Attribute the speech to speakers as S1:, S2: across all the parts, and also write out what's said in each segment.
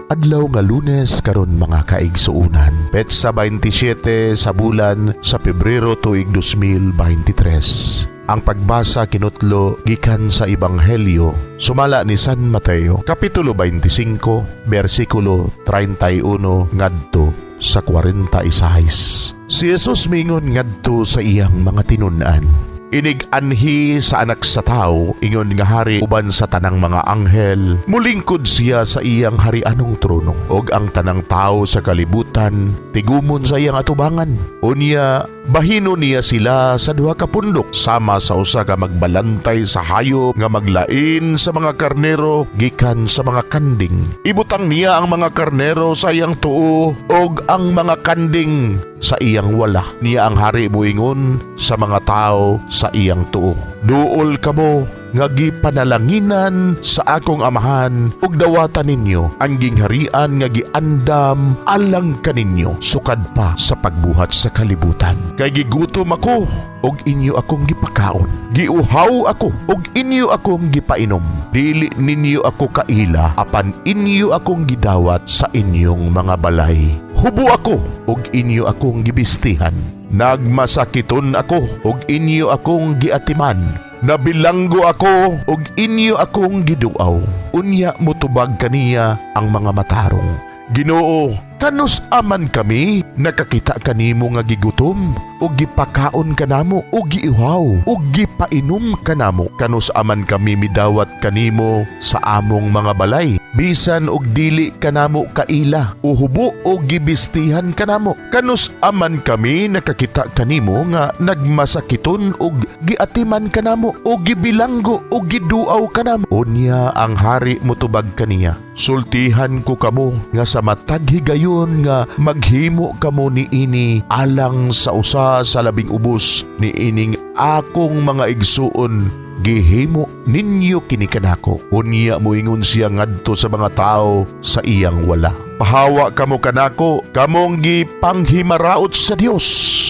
S1: Adlaw nga Lunes karon mga kaigsuunan. Petsa 27 sa bulan sa Pebrero tuig 2023. Ang pagbasa kinutlo gikan sa Ebanghelyo sumala ni San Mateo, Kapitulo 25, versikulo 31 ngadto sa 46. Si Jesus mingon ngadto sa iyang mga tinun-an. Inig-anhi sa anak sa tao, ingon nga hari uban sa tanang mga anghel, mulingkod siya sa iyang harianong trono, og ang tanang tao sa kalibutan, tigumon sa iyang atubangan. Unya, bahino niya sila sa duha ka pundok, sama sa usa ka magbalantay sa hayop nga maglain sa mga karnero gikan sa mga kanding. Ibutang niya ang mga karnero sa iyang tuo, og ang mga kanding sa iyang wala. Niya ang hari moingon sa mga tao sa iyang tuo, duol kamo nga gipanalanginan sa akong amahan, ug dawatan ninyo ang gingharian nga giandam alang kaninyo sukad pa sa pagbuhat sa kalibutan. Kay gigutom ako ug inyo akong gipakaon, giuhaw ako ug inyo akong gipainom, dili ninyo ako kaila apan inyo akong gidawat sa inyong mga balay. Hubo ako ug inyo akong gibistihan, nagmasakiton ako ug inyo akong giatiman, nabilanggo ako ug inyo akong giduaw. Unya motubag kaniya ang mga matarong, Ginoo, kanus aman kami nakakita kanimo nga gigutom ug gipakaon kanamo ug giihaw ug gipainom kanamo. Kanus aman kami midawat kanimo sa among mga balay, bisan og dili kanamo kaila, uhubo o gibistihan kanamo. Kanus aman kami nakakita kanimo nga nagmasakiton og giatiman kanamo o gibilanggo o giduaw kanamo. Unya ang hari motubag kaniya, sultihan ko kamo nga sa matag higayon nga maghimo kamo ni ini alang sa usa sa labing ubos ni ining akong mga igsuon, gihimo ninyo kini kanako. Unya moingon siya ngadto sa mga tao sa iyang wala, pahawa kamo kanako, kamong gipanghimaraot sa Dios.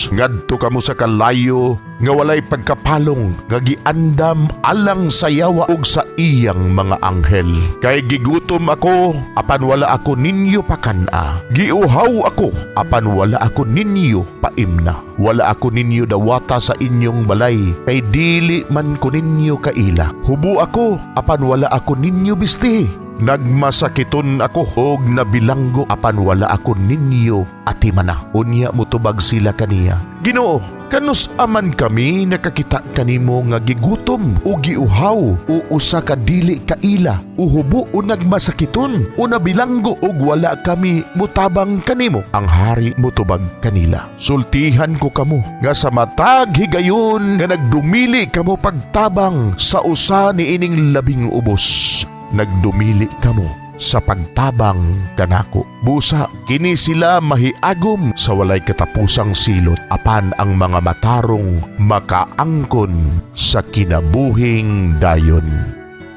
S1: Ngadto kamo sa kalayo nga walay pagkapalong, nga giandam alang sa yawa ug sa iyang mga anghel. Kay gigutom ako apan wala ako ninyo pakana, giuhaw ako apan wala ako ninyo paimna, wala ako ninyo dawata sa inyong balay, kay dili man ko ninyo kaila. Hubo ako apan wala ako ninyo bisti, nagmasakiton ako og nabilanggo apan wala ako ninyo atimana. Unya motubag sila kaniya, Ginoo, kanus aman kami nakakita kanimo nga gigutom o giuhaw o usa ka dili kaila, uhubo o nagmasakiton o nabilanggo og wala kami mutabang kanimo. Ang hari motubag kanila, sultihan ko kamo nga sa matag higayon nga nagdumili kamo pagtabang sa usa ni ining labing ubos, nagdumili kamo sa pagtabang kanako. Busa kini sila mahiagom sa walay katapusang silot, apan ang mga matarong makaangkon sa kinabuhing dayon.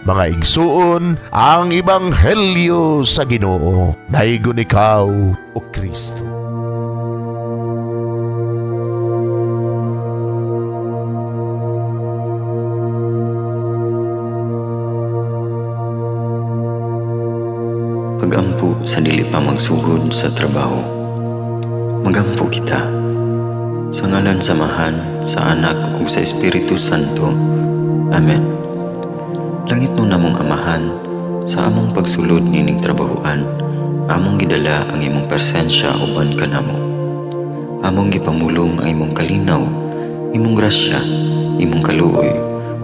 S1: Mga igsuon, ang Ebanghelyo sa Ginoo. Daygon ikaw, O Kristo.
S2: Pagampo sa dili pa magsugod sa trabaho. Magampo kita sa ngalan samahan sa Anak ug sa Espiritu Santo. Amen. Langit no namong Amahan, sa among pagsulod nining trabahoan, among gidala ang imong presensya uban kanamo. Among gipamulong ang imong kalinaw, imong grasya, imong kaluoy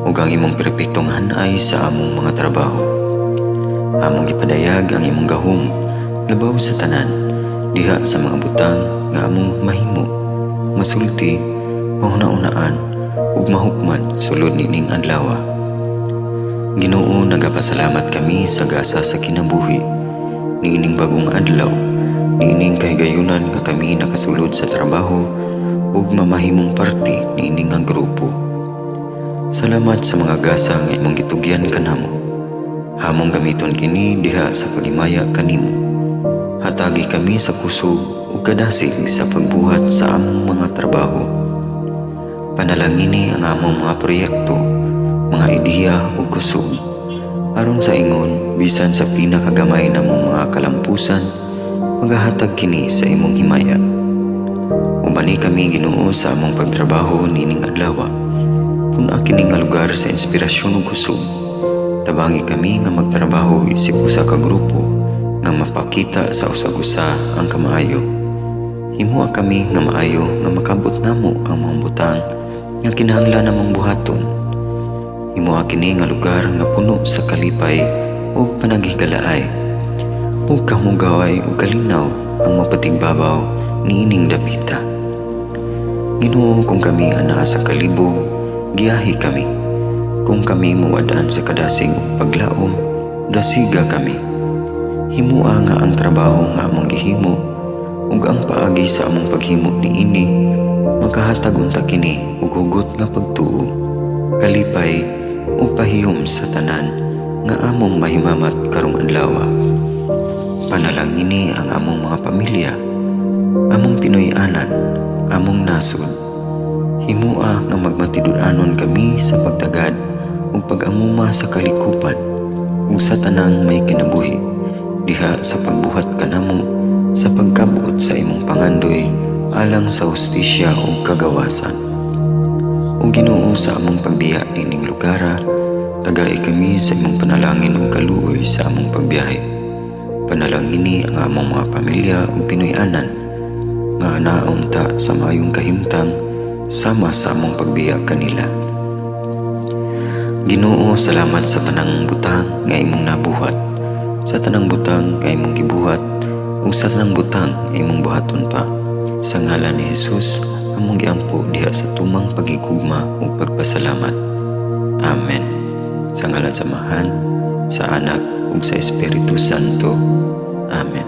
S2: ug ang imong perpektong hanay sa among mga trabaho. Among gipadayag ang imong gahom labaw sa tanan, diha sa mga butang nga among mahimo, masulti, mahuna-unaan ug mahukman sulod nining adlaw. Ginoo, nagapasalamat kami sa gasa sa kinabuhi niining bagong adlaw, niining kahigayunan nga kami nakasulod sa trabaho ug mamahimong parte niining nga grupo. Salamat sa mga gasa nga imong gitugyan kanamo. Hamong gamiton kini diha sa pagimaya kanimo. Hatagi kami sa kusog ug kadasig sa pagbuhat sa among mga trabaho. Panalangini ang among mga proyekto, mga ideya ug kusog. aron sa ingon bisan sa pinakagamay namong mga kalampusan magahatag kini sa imong himaya. Ubani kami Ginoo sa among pagtrabaho nining adlaw. Puna kini nga lugar sa inspirasyon ug kusog. Tabangi kami nga magtrabaho isip usa ka grupo nga mapakita sa usag-usa ang kamaayo. Himuha kami nga maayo nga makabot namo ang mga butang nga kinahanglan namong buhaton. Himuha kini nga lugar nga puno sa kalipay ug panagihigalaay. Ug kamugaway ug kalinaw ang mapatigbabaw niining dapita. Ginoo, kung kami ana sa kalibog, giyahi kami. Kung kami muwadaan sa kadasing ug paglaom, dasiga kami. Himuha nga ang trabaho nga among gihimo ug ang paagi sa among paghimo niini makahatag unta kini og hugot nga pagtuo, kalipay ug pahiyom sa tanan nga among mahimamat karong adlaw. Panalangini ang among mga pamilya, among Pinoy-anan, among nasod. Himuha nga magmatidud-anon kami sa pagtagad ug pag-amuma sa kalikupan ug sa tanang may kinabuhi diha sa pagbuhat kanamo sa pagkabuot sa imong pangandoy alang sa hustisya ug kagawasan. O Ginoo, sa among pagbiya nining lugar, tagay kami sa imong panalangin ug kaluoy sa among pagbiyahe. Panalangini ang among mga pamilya ug Pinoy-anan nga anaunta sa mayong kahimtang sama sa among pagbiya kanila. Ginoo, salamat sa tanang butang nga imong nabuhat, sa tanang butang nga imong gibuhat ug sa tanang butang nga imong buhaton pa. Sa ngalan ni Jesus among giampo diha sa tumang pagigugma ug pagpasalamat. Amen. Sa ngalan sa Amahan, sa Anak ug sa Espiritu Santo. Amen.